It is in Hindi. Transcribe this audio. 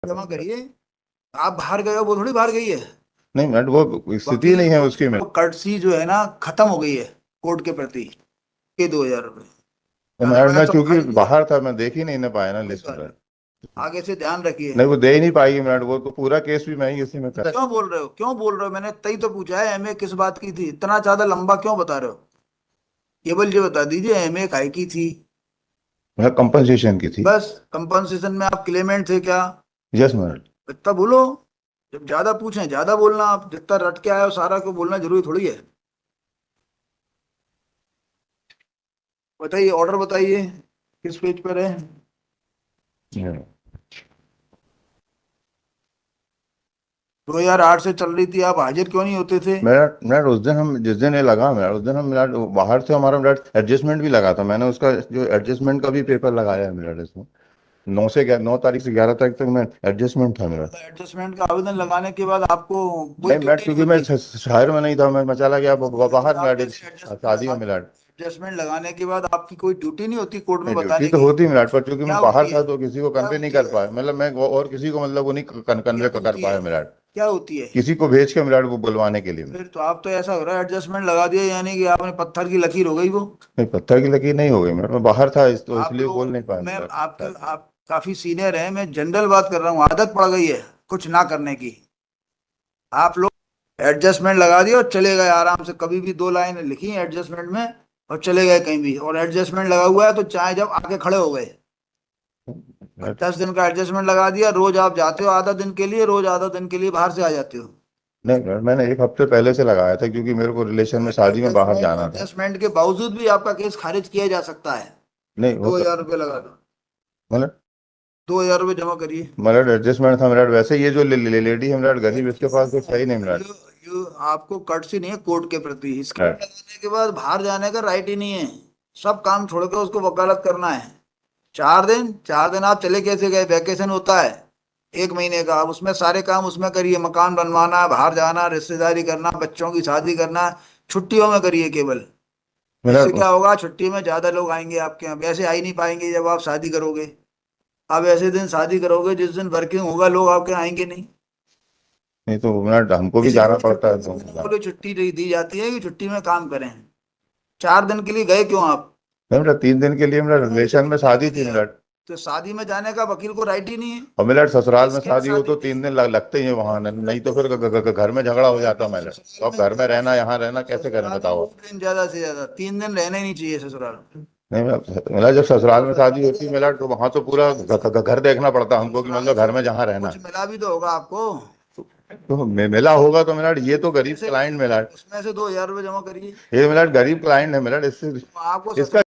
जमा करिए। आप बाहर गए हो, वो थोड़ी बाहर गई है। नहीं मिनट, वो स्थिति वकील नहीं है को उसकी में। कर्टसी जो है ना खत्म हो गई है कोर्ट के प्रति। ये 2,000 रुपये तो अगर मैंने मैं सब चूंकि फाइल दिया, बाहर था, मैं देख ही नहीं ना पाया ना कोई लिस्ट बात में। नहीं, आगे से ध्यान रखिए। नहीं, वो दे ही नहीं पाएगी मिनट, वो तो पूरा केस भी मैं ही उसी में कर। क्यों बोल रहे हो, क्यों बोल रहे हो? मैंने तई तो पूछा है एमए किस बात की थी, इतना ज्यादा लंबा क्यों बता रहे हो? केवल ये बता दीजिए एमए काय की थी। मैं कंपनसेशन की थी। बस कंपनसेशन में आप क्लेमेंट थे क्या? Yes minute. इतना बोलो। जब ज्यादा पूछें ज्यादा बोलना, आप जितना रट के आए हो सारा को बोलना जरूरी थोड़ी है। बताइए, ऑर्डर बताइए किस पेज पर है। 2008 से चल रही थी, आप हाजिर क्यों नहीं होते थे? मेरा मिनट उस दिन हम जिस दिन ये लगा मिनट, उस दिन हम मिनट बाहर से हमारा मिनट एडजस्टमेंट भी लगा था, मैंने उसका जो एडजस्टमेंट का भी पेपर लगाया है मिनट इसमें। 9 तारीख से 11 तारीख तक मैं एडजस्टमेंट था मेरा। एडजस्टमेंट का आवेदन लगाने के बाद आपको कोई नहीं मिनट, ड्यूटी नहीं क्योंकि मैं होती? शहर में नहीं था, मैं चला गया बाहर आप मिनट, एक जैसे एडजस्टमेंट शादी में लगा, मिनट। एडजस्टमेंट लगाने के बाद आपकी कोई ड्यूटी नहीं होती कोर्ट में नहीं, ड्यूटी बताने तो की? होती मिनट, पर चूंकि क्या मैं बाहर होती है? था तो किसी को क्या कन्वे नहीं होती कर है? पाया, मतलब मैं और किसी को मतलब वो नहीं क्या कन्वे कर होती है? पाया मिनट। क्या होती है? किसी को भेज के मिनट वो बुलवाने के लिए। फिर तो आप तो ऐसा हो रहा है एडजस्टमेंट लगा दिया यानी कि आपने पत्थर की लकीर हो गई वो। नहीं, पत्थर की लकीर नहीं हो गई मिनट, मैं बाहर था तो आप इसलिए बोल लोग, नहीं पाया मैं आपके, मिनट। आप काफी सीनियर हैं, मैं जनरल बात कर रहा हूँ, आदत पड़ गई है कुछ ना करने की। आप लोग एडजस्टमेंट लगा दिया और चले गए आराम से, कभी भी 2 लाइन लिखी एडजस्टमेंट में और चले गए कहीं भी, और एडजस्टमेंट लगा हुआ है तो चाहे जब आके खड़े हो गए। और 10 दिन का एडजस्टमेंट लगा दिया, रोज आप जाते हो आधा दिन के लिए, रोज आधा दिन के लिए बाहर से आ जाते हो। नहीं मैम, मैंने एक हफ्ते पहले से लगाया था क्योंकि मेरे को रिलेशन में शादी में बाहर एडजस्टमेंट जाना था। एडजस्टमेंट के बावजूद भी आपका केस खारिज किया जा सकता है। नहीं दो वो हजार रुपये लगा दो। मतलब 2,000 रुपये जमा करिए। मतलब एडजस्टमेंट था मेरा, वैसे ये जो लेडी है मेरा गरीब, इसके पास कुछ है ही नहीं मेरा। ये आपको कर्टसी नहीं है कोर्ट के प्रति, इसके लगाने के बाद बाहर जाने का राइट ही नहीं है। सब काम छोड़ के उसको वकालत करना है। 4 दिन, 4 दिन आप चले कैसे गए? वैकेशन होता है 1 महीने का, आप उसमें सारे काम उसमें करिए, मकान बनवाना, बाहर जाना, रिश्तेदारी करना, बच्चों की शादी करना, छुट्टियों में करिए केवल। मेरा इससे क्या होगा, छुट्टी में ज्यादा लोग आएंगे आपके यहाँ, वैसे आ ही नहीं पाएंगे जब आप शादी करोगे। आप ऐसे दिन शादी करोगे जिस दिन वर्किंग होगा, लोग आपके यहाँ आएंगे नहीं। नहीं तो मेरा हमको भी जाना इसीलिए पड़ता छुट्टी है तो लोगों को छुट्टी दी जाती है कि छुट्टी में काम करें। 4 दिन के लिए गए क्यों आप? मेरा 3 दिन के लिए मेरा क्यों मुझे रिलेशन में क्यों शादी जाने थी दिया? मेरा। तो शादी में जाने का वकील को राइट ही नहीं है। और मेरा ससुराल में किसके यहाँ शादी हो शादी तो थी? 3 दिन लगते ही है वहां, नहीं तो फिर घर में झगड़ा हो जाता मेरा, तो ससुराल अब में घर में ज्यादा रहना से, यहाँ रहना कैसे करें ससुराल में बताओ। 2 दिन, ज्यादा से ज्यादा 3 दिन रहना ही नहीं चाहिए ससुराल में। नहीं मेरा जब ससुराल में शादी होती है मेरा, तो वहां तो पूरा घर देखना पड़ता हमको कि ससुराल मतलब घर से में जहाँ रहना कुछ है। मिला भी तो होगा आपको। तो मिला होगा तो मेरा, ये तो गरीब उसमें से क्लाइंट मिला है। उसमें से 2,000 रुपये जमा करिए। ये मेरा गरीब क्लाइंट है मेरा, इससे आपको इसका